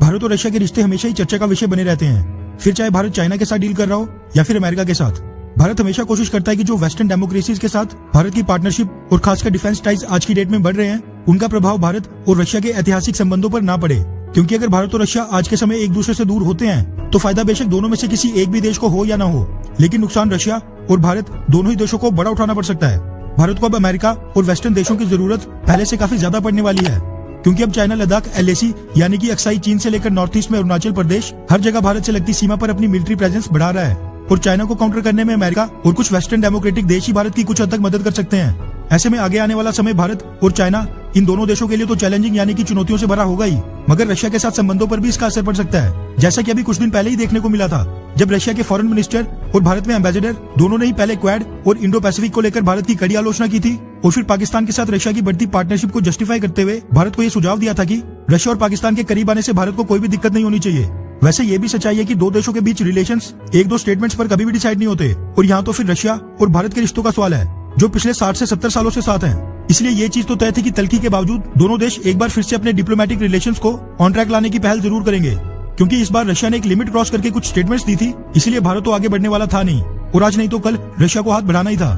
भारत और रशिया के रिश्ते हमेशा ही चर्चा का विषय बने रहते हैं, फिर चाहे भारत चाइना के साथ डील कर रहा हो या फिर अमेरिका के साथ। भारत हमेशा कोशिश करता है कि जो वेस्टर्न डेमोक्रेसीज के साथ भारत की पार्टनरशिप और खासकर डिफेंस टाइज आज की डेट में बढ़ रहे हैं, उनका प्रभाव भारत और रशिया के ऐतिहासिक संबंधों पर ना पड़े। क्योंकि अगर भारत और रशिया आज के समय एक दूसरे से दूर होते हैं तो फायदा बेशक दोनों में से किसी एक भी देश को हो या ना हो, लेकिन नुकसान रशिया और भारत दोनों ही देशों को बड़ा उठाना पड़ सकता है। भारत को अब अमेरिका और वेस्टर्न देशों की जरूरत पहले से काफी ज्यादा पड़ने वाली है, क्योंकि अब चाइना लद्दाख LAC यानी कि अक्साई चीन से लेकर नॉर्थ ईस्ट में अरुणाचल प्रदेश हर जगह भारत से लगती सीमा पर अपनी मिलिट्री प्रेजेंस बढ़ा रहा है। और चाइना को काउंटर करने में अमेरिका और कुछ वेस्टर्न डेमोक्रेटिक देश ही भारत की कुछ हद तक मदद कर सकते हैं। ऐसे में आगे आने वाला समय भारत और चाइना इन दोनों देशों के लिए तो चैलेंजिंग यानी कि चुनौतियों से भरा होगा ही, मगर रशिया के साथ संबंधों पर भी इसका असर पड़ सकता है। जैसा कि अभी कुछ दिन पहले ही देखने को मिला था, जब रशिया के फॉरेन मिनिस्टर और भारत में एम्बेसडर दोनों ने ही पहले क्वाड और इंडो पैसिफिक को लेकर भारत की कड़ी आलोचना की थी और फिर पाकिस्तान के साथ रशिया की बढ़ती पार्टनरशिप को जस्टिफाई करते हुए भारत को ये सुझाव दिया था कि रशिया और पाकिस्तान के करीब आने से भारत को कोई भी दिक्कत नहीं होनी चाहिए। वैसे ये भी सच्चाई है कि दो देशों के बीच रिलेशंस एक दो स्टेटमेंट्स पर कभी भी डिसाइड नहीं होते, और यहाँ तो फिर रशिया और भारत के रिश्तों का सवाल है जो पिछले 60 से 70 सालों से साथ हैं। इसलिए ये चीज तो तय थी कि तल्खी के बावजूद दोनों देश एक बार फिर से अपने डिप्लोमेटिक रिलेशंस को ऑन ट्रैक लाने की पहल जरूर करेंगे, क्योंकि इस बार रशिया ने एक लिमिट क्रॉस करके कुछ स्टेटमेंट्स दी थी, इसलिए भारत तो आगे बढ़ने वाला था नहीं, और आज नहीं तो कल रशिया को हाथ बढ़ाना ही था।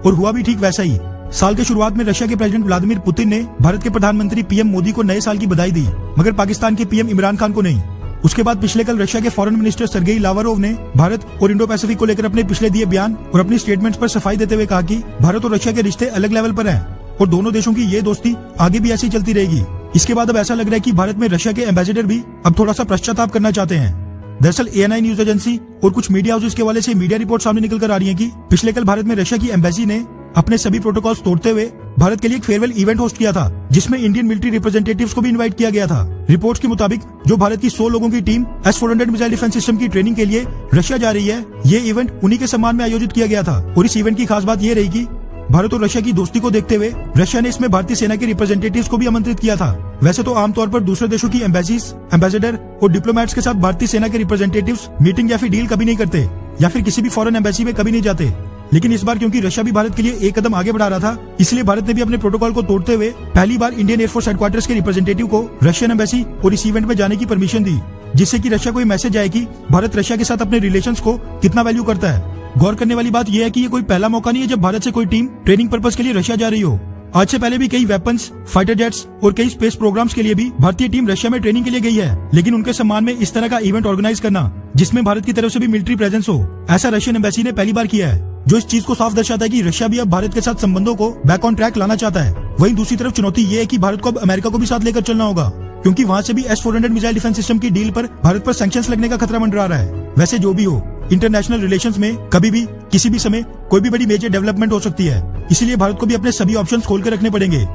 और हुआ भी ठीक वैसा ही। साल के शुरुआत में रशिया के प्रेसिडेंट व्लादिमीर पुतिन ने भारत के प्रधानमंत्री PM मोदी को नए साल की बधाई दी, मगर पाकिस्तान के PM इमरान खान को नहीं। उसके बाद पिछले कल रशिया के फॉरेन मिनिस्टर सर्गेई लावरोव ने भारत और इंडो पैसिफिक को लेकर अपने पिछले दिए बयान और अपनी स्टेटमेंट्स पर सफाई देते हुए कहा कि भारत और रशिया के रिश्ते अलग लेवल पर हैं और दोनों देशों की ये दोस्ती आगे भी ऐसी चलती रहेगी। इसके बाद अब ऐसा लग रहा है कि भारत में रशिया के एम्बेसडर भी अब थोड़ा सा पश्चाताप करना चाहते हैं। दरअसल ANI न्यूज एजेंसी और कुछ मीडिया हाउसेस के हवाले से मीडिया रिपोर्ट सामने निकल कर आ रही है कि पिछले कल भारत में रशिया की एम्बेसी ने अपने सभी प्रोटोकॉल्स तोड़ते हुए भारत के लिए एक फेयरवेल इवेंट होस्ट किया था, जिसमें इंडियन मिलिट्री रिप्रेजेंटेटिव्स को भी इनवाइट किया गया था। रिपोर्ट्स के मुताबिक जो भारत की 100 लोगों की team S-400 missile defence system की ट्रेनिंग के लिए रशिया जा रही है, ये इवेंट उन्हीं के सम्मान में आयोजित किया गया था। और इस इवेंट की खास बात ये रही कि भारत और रशिया की दोस्ती को देखते हुए रशिया ने इसमें भारतीय सेना के रिप्रेजेंटेटिव्स को भी आमंत्रित किया था। वैसे तो आमतौर पर दूसरे देशों की एम्बेसीज, एम्बेसडर और डिप्लोमेट्स के साथ भारतीय सेना के रिप्रेजेंटेटिव्स मीटिंग या फिर डील कभी नहीं करते या फिर किसी भी फॉरेन एम्बेसी में कभी नहीं जाते, लेकिन इस बार क्योंकि रशिया भी भारत के लिए एक कदम आगे बढ़ा रहा था, इसलिए भारत ने भी अपने प्रोटोकॉल को तोड़ते हुए पहली बार इंडियन एयरफोर्स हेडक्वार्टर्स के रिप्रेजेंटेटिव को रशियन एम्बेसी और इस इवेंट में जाने की परमिशन दी, जिससे कि रशिया को ये मैसेज आए कि भारत रशिया के साथ अपने रिलेशंस को कितना वैल्यू करता है। गौर करने वाली बात यह है कि ये कोई पहला मौका नहीं है जब भारत से कोई टीम ट्रेनिंग पर्पस के लिए रशिया जा रही हो। आज से पहले भी कई वेपन्स, फाइटर जेट्स और कई स्पेस प्रोग्राम्स के लिए भी भारतीय टीम रशिया में ट्रेनिंग के लिए गई है, लेकिन उनके सम्मान में इस तरह का इवेंट ऑर्गेनाइज करना जिसमें भारत की तरफ से भी मिलिट्री प्रेजेंस हो, ऐसा रशियन एम्बेसी ने पहली बार किया है, जो इस चीज को साफ दर्शाता है कि रशिया भी अब भारत के साथ संबंधों को बैक ऑन ट्रैक लाना चाहता है। वहीं दूसरी तरफ चुनौती ये है कि भारत को अब अमेरिका को भी साथ लेकर चलना होगा, क्योंकि वहाँ से भी S-400 मिसाइल डिफेंस सिस्टम की डील पर भारत पर सैंक्शंस लगने का खतरा मंडरा रहा है। वैसे जो भी हो, इंटरनेशनल रिलेशंस में कभी भी किसी भी समय कोई भी बड़ी मेजर डेवलपमेंट हो सकती है, इसलिए भारत को भी अपने सभी ऑप्शंस खोल कर रखने पड़ेंगे,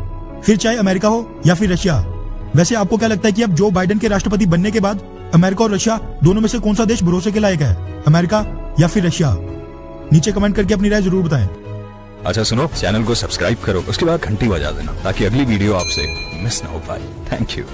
फिर चाहे अमेरिका हो या फिर रशिया। वैसे आपको क्या लगता है कि अब जो बाइडेन के राष्ट्रपति बनने के बाद अमेरिका और रशिया दोनों में से कौन सा देश भरोसे के लायक है, अमेरिका या फिर रशिया? नीचे कमेंट करके अपनी राय जरूर बताएं। अच्छा सुनो, चैनल को सब्सक्राइब करो, उसके बाद घंटी बजा देना ताकि अगली वीडियो आपसे मिस ना हो पाए। Thank you.